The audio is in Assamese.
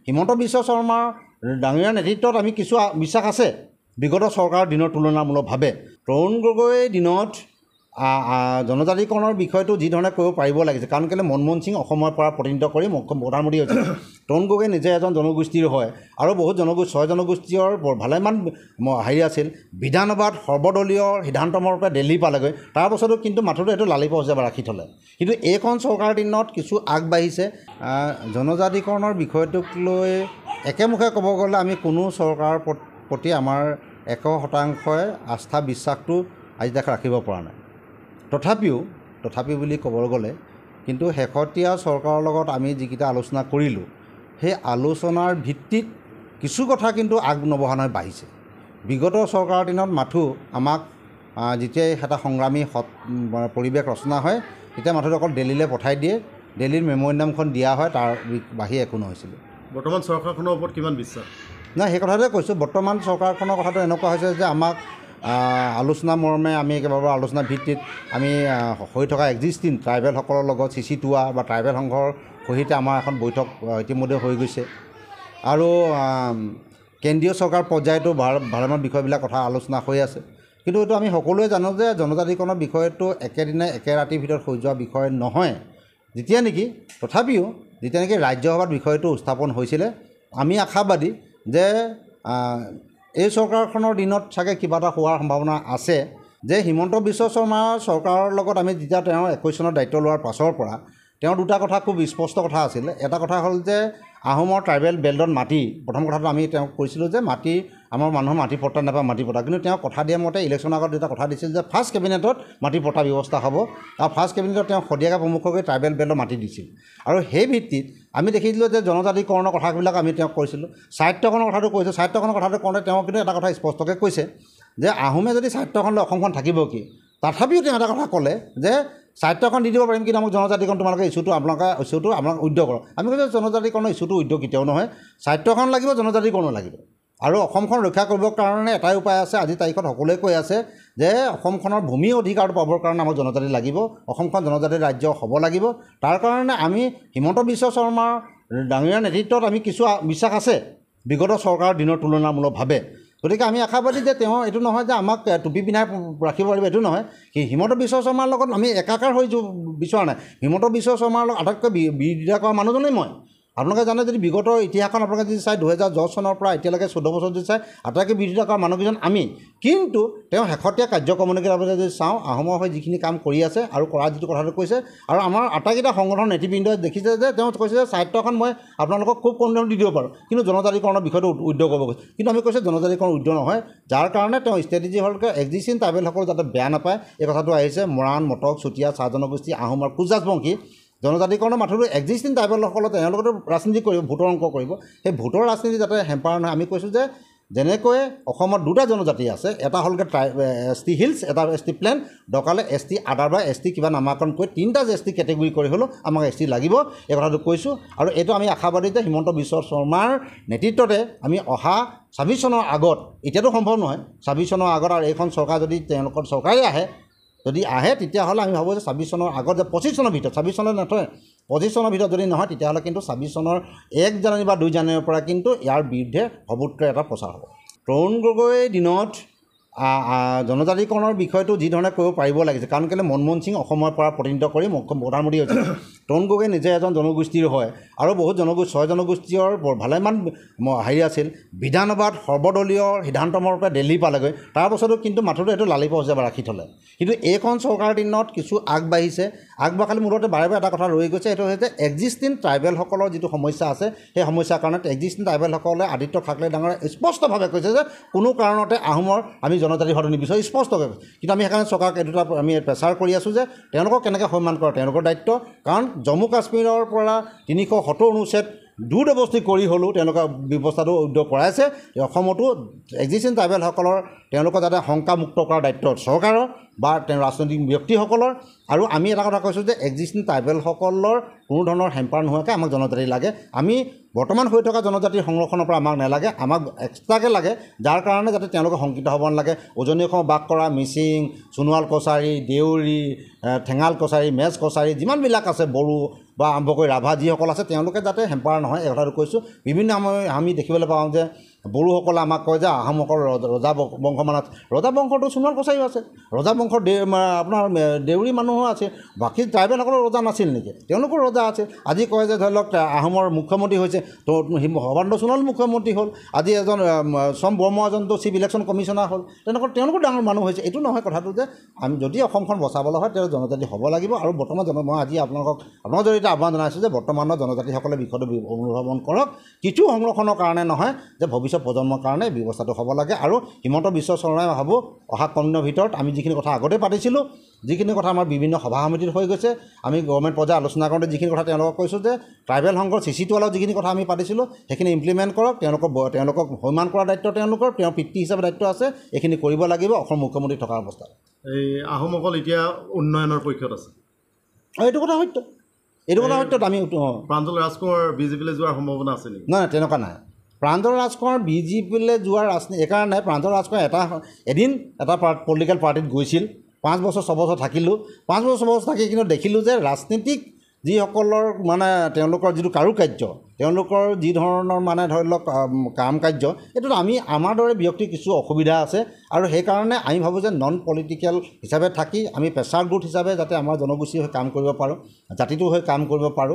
হিমন্ত বিশ্ব শৰ্মাৰ ডাঙৰীয়াৰ নেতৃত্বত আমি কিছু বিশ্বাস আছে বিগত চৰকাৰৰ দিনৰ তুলনামূলকভাৱে। তৰুণ গগৈৰ দিনত জনজাতিকৰণৰ বিষয়টো যি ধৰণে কৰিব পাৰিব লাগিছে, কাৰণ কেলৈ মনমোহন সিং অসমৰ পৰা প্ৰতিনিধিত্ব কৰি প্ৰধানমন্ত্ৰী হৈছে। তৰুণ গগৈ নিজে এজন জনগোষ্ঠীৰ হয় আৰু বহুত ছয় জনগোষ্ঠীৰ ভালেমান হেৰি আছিল। বিধানসভাত সৰ্বদলীয় সিদ্ধান্তমৰ্পে দিল্লী পালেগৈ, তাৰ পাছতো কিন্তু মাথোঁতে এইটো লালিপৰ হিচাপে ৰাখি থ'লে। কিন্তু এইখন চৰকাৰৰ দিনত কিছু আগবাঢ়িছে। জনজাতিকৰণৰ বিষয়টোক লৈ একেমুখে ক'ব গ'লে আমি কোনো চৰকাৰৰ প্ৰতি আমাৰ 100% আস্থা বিশ্বাসটো আজি তাক ৰাখিব পৰা নাই। তথাপিও বুলি ক'ব গ'লে কিন্তু শেহতীয়া চৰকাৰৰ লগত আমি যিকেইটা আলোচনা কৰিলোঁ, সেই আলোচনাৰ ভিত্তিত কিছু কথা কিন্তু আগ নবঢ়া বাঢ়িছে। বিগত চৰকাৰৰ দিনত মাথো আমাক যেতিয়াই এটা সংগ্ৰামী পৰিৱেশ ৰচনা হয়, তেতিয়া মাথোতে অকল দিল্লীলৈ পঠাই দিয়ে, দিল্লীৰ মেম'ৰেণ্ডামখন দিয়া হয়, তাৰ বাহিৰে একো নহৈছিলে। বৰ্তমান চৰকাৰখনৰ ওপৰত কিমান বিশ্বাস? নাই, সেই কথাটোৱে কৈছোঁ। বৰ্তমান চৰকাৰখনৰ কথাটো এনেকুৱা হৈছে যে আমাক আলোচনা মৰ্মে আমি একেবাৰে আলোচনা ভিত্তিত আমি হৈ থকা এক্সিষ্টিং ট্ৰাইবেলসকলৰ লগত চিচিটোৱা বা ট্ৰাইবেল সংঘৰ সহিতে আমাৰ এখন বৈঠক ইতিমধ্যে হৈ গৈছে আৰু কেন্দ্ৰীয় চৰকাৰ পৰ্যায়তো ভালেমান বিষয়বিলাক কথা আলোচনা হৈ আছে। কিন্তু এইটো আমি সকলোৱে জানো যে জনজাতিকৰণৰ বিষয়টো একেদিনে একে ৰাতিৰ ভিতৰত হৈ যোৱা বিষয় নহয়। যেতিয়া নেকি ৰাজ্যসভাত বিষয়টো উত্থাপন হৈছিলে, আমি আশাবাদী যে এই চৰকাৰখনৰ দিনত চাগে কিবা এটা হোৱাৰ সম্ভাৱনা আছে। যে হিমন্ত বিশ্ব শৰ্মাৰ চৰকাৰৰ লগত আমি যেতিয়া তেওঁ 21 চনত দায়িত্ব লোৱাৰ পাছৰ পৰা তেওঁৰ দুটা কথা খুব স্পষ্ট কথা আছিলে। এটা কথা হ'ল যে আহোমৰ ট্ৰাইবেল বেল্টত মাটি, প্ৰথম কথাটো আমি তেওঁক কৈছিলোঁ যে মাটি আমাৰ মানুহৰ মাটি পট্টা নাপায়, মাটি পট্টা। কিন্তু তেওঁ কথা দিয়া মতে ইলেকশ্যনৰ আগত এটা কথা দিছিল যে ফাৰ্ষ্ট কেবিনেটত মাটি পট্টা ব্যৱস্থা হ'ব, আৰু ফাৰ্ষ্ট কেবিনেটত তেওঁ শদিয়াকে প্ৰমুখকৈ ট্ৰাইবেল বেল্টত মাটি দিছিল। আৰু সেই ভিত্তিত আমি দেখিছিলোঁ যে জনজাতিকৰণৰ কথাবিলাক আমি তেওঁক কৈছিলোঁ। স্বায়ত্তকৰণৰ কথাটো কৈছোঁ। স্বায়ত্তকৰণৰ কথাটো কওঁতে তেওঁ কিন্তু এটা কথা স্পষ্টকৈ কৈছে যে আহোমে যদি স্বায়ত্তখন লৈ অসমখন থাকিব কি। তথাপিও তেওঁ এটা কথা ক'লে যে স্বায়ত্তখন দি দিব পাৰিম, কিন্তু আমাক জনজাতিকৰণ তোমালোকে ইছ্যুটো আপোনালোকে উদ্যোগ কৰক। আমি কৈছোঁ জনজাতিকৰণৰ ইছ্যুটো উদ্যোগ কেতিয়াও নহয়, স্বায়ত্তখন লাগিব, জনজাতিকৰণো লাগিব। আৰু অসমখন ৰক্ষা কৰিবৰ কাৰণে এটাই উপায় আছে, আজি তাৰিখত সকলোৱে কৈ আছে যে অসমখনৰ ভূমি অধিকাৰটো পাবৰ কাৰণে আমাক জনজাতি লাগিব, অসমখন জনজাতিৰ ৰাজ্য হ'ব লাগিব। তাৰ কাৰণে আমি হিমন্ত বিশ্ব শৰ্মাৰ ডাঙৰীয়াৰ নেতৃত্বত আমি কিছু বিশ্বাস আছে বিগত চৰকাৰৰ দিনৰ তুলনামূলকভাৱে। গতিকে আমি আশাবাদী যে তেওঁ এইটো নহয় যে আমাক টুপি পিন্ধাই ৰাখিব পাৰিব, এইটো নহয়। হিমন্ত বিশ্ব শৰ্মাৰ লগত আমি একাকাৰ হৈ বিচৰা নাই। হিমন্ত বিশ্ব শৰ্মাৰ লগত আটাইতকৈ বিৰোধিতা কৰা মানুহজনেই মই। আপোনালোকে জানে যদি বিগত ইতিহাসখন আপোনালোকে যদি চাই 2010 চনৰ পৰা এতিয়ালৈকে 14 বছৰ যদি চাই আটাইতকৈ বিৰোধিতা কৰা মানুহকেইজন আমি। কিন্তু তেওঁ শেহতীয়া কাৰ্যক্ৰমণিকে যদি চাওঁ, আহোমৰ হৈ যিখিনি কাম কৰি আছে আৰু কৰা যিটো কথাটো কৈছে, আৰু আমাৰ আটাইকেইটা সংগঠনৰ নেতৃবৃন্দই দেখিছে যে তেওঁ কৈছে যে স্বায়ত্তখন মই আপোনালোকক খুব কম দাম দি দিব পাৰোঁ, কিন্তু জনজাতিকৰণৰ বিষয়টো উদ্যোগ হ'ব কৈছে। কিন্তু আমি কৈছোঁ জনজাতিকৰণ উদ্যোগ নহয়, যাৰ কাৰণে তেওঁ ষ্ট্ৰেটেজি হ'লকৈ এক্সিষ্টিং ট্ৰাইবেলসকল যাতে বেয়া নাপায় এই কথাটো আহিছে। মৰাণ, মটক, চুতীয়া, চাহ জনগোষ্ঠী, আহোম আৰু কোচ ৰাজবংশী জনজাতিকৰণৰ মাথোঁতো এক্সিষ্টিং ট্ৰাইবেলসকলে তেওঁলোকেতো ৰাজনীতি কৰিব, ভোটৰ অংক কৰিব। সেই ভোটৰ ৰাজনীতি যাতে হেম্পাৰ নহয়, আমি কৈছোঁ যে যেনেকৈ অসমত দুটা জনজাতি আছে, এটা হ'লগৈ ST হিলছ, এটা ST প্লেন, দৰকাৰলৈ ST আদাৰ বা ST কিবা নামাকৰণ কৰি 3টা ST কেটেগৰী কৰি হ'লেও আমাক ST লাগিব, এই কথাটো কৈছোঁ। আৰু এইটো আমি আশাবাদী যে হিমন্ত বিশ্ব শৰ্মাৰ নেতৃত্বতে আমি অহা 26 চনৰ আগত, এতিয়াতো সম্ভৱ নহয়, 26 চনৰ আগত আৰু এইখন চৰকাৰ যদি তেওঁলোকৰ চৰকাৰে যদি আহে তেতিয়াহ'লে আমি ভাবোঁ যে 26 চনৰ আগত যে 25 চনৰ ভিতৰত, 26 চনত নথয়, 25 চনৰ ভিতৰত যদি নহয় তেতিয়াহ'লে কিন্তু 26 চনৰ 1 জানুৱাৰী বা 2 জানুৱাৰীৰ পৰা কিন্তু ইয়াৰ বিৰুদ্ধে ভৱুত্ৰে এটা প্ৰচাৰ হ'ব। তৰুণ গগৈৰ দিনত জনজাতিকৰণৰ বিষয়টো যি ধৰণে কৰিব পাৰিব লাগিছে, কাৰণ কেলৈ মনমোহন সিং অসমৰ পৰা প্ৰতিনিধিত্ব কৰি প্ৰধানমন্ত্ৰী হৈছে। তৰুণ গগৈ নিজে এজন জনগোষ্ঠীৰ হয় আৰু বহুত ছয় জনগোষ্ঠীৰ ভালেমান হেৰি আছিল। বিধানসভাত সৰ্বদলীয় সিদ্ধান্তমৰ্পে দিল্লী পালেগৈ, তাৰ পাছতো কিন্তু মাথোঁতে এইটো লালিপৰ হিচাপে ৰাখি থ'লে। কিন্তু এইখন চৰকাৰৰ দিনত কিছু আগবাঢ়িছে। আগবাঢ়ালে মূলতে বাৰে বাৰে এটা কথা ৰৈ গৈছে, এইটো হৈছে এক্সিষ্টিং ট্ৰাইবেলসকলৰ যিটো সমস্যা আছে, সেই সমস্যাৰ কাৰণে এক্সিষ্টিং ট্ৰাইবেলসকলে আদিত্য ঠাকৰে ডাঙৰে স্পষ্টভাৱে কৈছে যে কোনো কাৰণতে আহোমৰ আমি জনজাতি হোৱাটো নিবিচাৰোঁ, স্পষ্টকৈ কৈছে। কিন্তু আমি সেইকাৰণে চৰকাৰক এই দুটা আমি প্ৰেছাৰ কৰি আছোঁ যে তেওঁলোকক কেনেকৈ সন্মান কৰা তেওঁলোকৰ দায়িত্ব। কাৰণ জম্মু কাশ্মীৰৰ পৰা 370 অনুচ্ছেদ দুৰৱস্থি কৰি হ'লেও তেওঁলোকে ব্যৱস্থাটো উদ্যোগ কৰাইছে। অসমতো এক্সিষ্টিং ট্ৰাইবেলসকলৰ তেওঁলোকক যাতে শংকামুক্ত কৰাৰ দায়িত্ব চৰকাৰৰ বা তেওঁ ৰাজনৈতিক ব্যক্তিসকলৰ। আৰু আমি এটা কথা কৈছোঁ যে এক্সিষ্টিং ট্ৰাইবেলসকলৰ কোনো ধৰণৰ হেম্পাৰ নোহোৱাকৈ আমাক জনজাতি লাগে। আমি বৰ্তমান হৈ থকা জনজাতিৰ সংৰক্ষণৰ পৰা আমাক নালাগে, আমাক এক্সট্ৰাকৈ লাগে, যাৰ কাৰণে যাতে তেওঁলোকে শংকিত হ'ব নালাগে। উজনি অসমত বাস কৰা মিচিং, সোণোৱাল কছাৰী, দেউৰী, ঠেঙাল কছাৰী, মেচ কছাৰী যিমানবিলাক আছে, বড়ো বা আৰম্ভ কৰি ৰাভা যিসকল আছে তেওঁলোকে যাতে হেম্পাৰ নহয় এই কথাটো কৈছোঁ। বিভিন্ন আমি দেখিবলৈ পাওঁ যে বড়োসকলে আমাক কয় যে আহোমসকল ৰজা বংশ মানে ৰজা বংশটো সোণোৱাল কছাৰীও আছে, ৰজা বংশৰ আপোনাৰ দেউৰী মানুহো আছে, বাকী ট্ৰাইবেলসকলৰ ৰজা নাছিল নেকি? তেওঁলোকৰ ৰজা আছে। আজি কয় যে ধৰি লওক আহোমৰ মুখ্যমন্ত্ৰী হৈছে তো সৰ্বানন্দ সোণোৱাল মুখ্যমন্ত্ৰী হ'ল, আজি এজন চম বৰ্মা এজনটো চিফ ইলেকশ্যন কমিশ্যনাৰ হ'ল, তেওঁলোকৰ ডাঙৰ মানুহ হৈছে। এইটো নহয় কথাটো যে আমি যদি অসমখন বচাবলৈ হয় তেওঁ জনজাতি হ'ব লাগিব। আৰু বৰ্তমান মই আজি আপোনালোকৰ জৰিয়তে আহ্বান জনাইছোঁ যে বৰ্তমানৰ জনজাতিসকলে বিষয়টো অনুধাৱন কৰক, কিছু সংৰক্ষণৰ কাৰণে নহয় যে ভৱিষ্যত প্ৰজন্মৰ কাৰণে ব্যৱস্থাটো হ'ব লাগে। আৰু হিমন্ত বিশ্ব শৰ্মাই ভাবোঁ অহা কমদিনৰ ভিতৰত আমি যিখিনি কথা আগতে পাতিছিলোঁ, যিখিনি কথা আমাৰ বিভিন্ন সভা সমিতিত হৈ গৈছে, আমি গভৰ্ণমেণ্ট পৰ্যায়ত আলোচনা কৰোঁতে যিখিনি কথা তেওঁলোকক কৈছোঁ যে ট্ৰাইবেল সংঘৰ চিচিটো অলপ যিখিনি কথা আমি পাতিছিলোঁ সেইখিনি ইমপ্লিমেণ্ট কৰক, তেওঁলোকক সন্মান কৰাৰ দায়িত্ব তেওঁলোকৰ, তেওঁৰ পিতৃ হিচাপে দায়িত্ব আছে, এইখিনি কৰিব লাগিব অসম মুখ্যমন্ত্ৰী থকা অৱস্থাত। এই আহোমসকল এতিয়া উন্নয়নৰ পক্ষত আছে, এইটো কথা সত্য, এইটো কথা সত্যত আমি প্ৰাঞ্জল ৰাজকোঁৱৰ বিজেপিলৈ যোৱাৰ সম্ভাৱনা আছে নেকি? নহয় তেনেকুৱা নাই। প্ৰাঞ্জল ৰাজকোঁৱৰ বিজেপিলৈ যোৱাৰ ৰাজনীতি এইকাৰণে প্ৰাঞ্জল ৰাজকোঁৱৰ এদিন এটা পলিটিকেল পাৰ্টিত গৈছিল, 5 বছৰ 6 বছৰ থাকিলোঁ, 5 বছৰ 6 বছৰ থাকি কিন্তু দেখিলোঁ যে ৰাজনীতিক যিসকলৰ মানে তেওঁলোকৰ যিটো কাৰুকাৰ্য, তেওঁলোকৰ যি ধৰণৰ মানে ধৰি লওক কাম কাৰ্য, এইটোত আমাৰ দৰে ব্যক্তিৰ কিছু অসুবিধা আছে। আৰু সেইকাৰণে আমি ভাবোঁ যে নন পলিটিকেল হিচাপে থাকি আমি প্ৰেছাৰ গ্ৰুপ হিচাপে যাতে আমাৰ জনগোষ্ঠীৰ হৈ কাম কৰিব পাৰোঁ, জাতিটোৰ হৈ কাম কৰিব পাৰোঁ।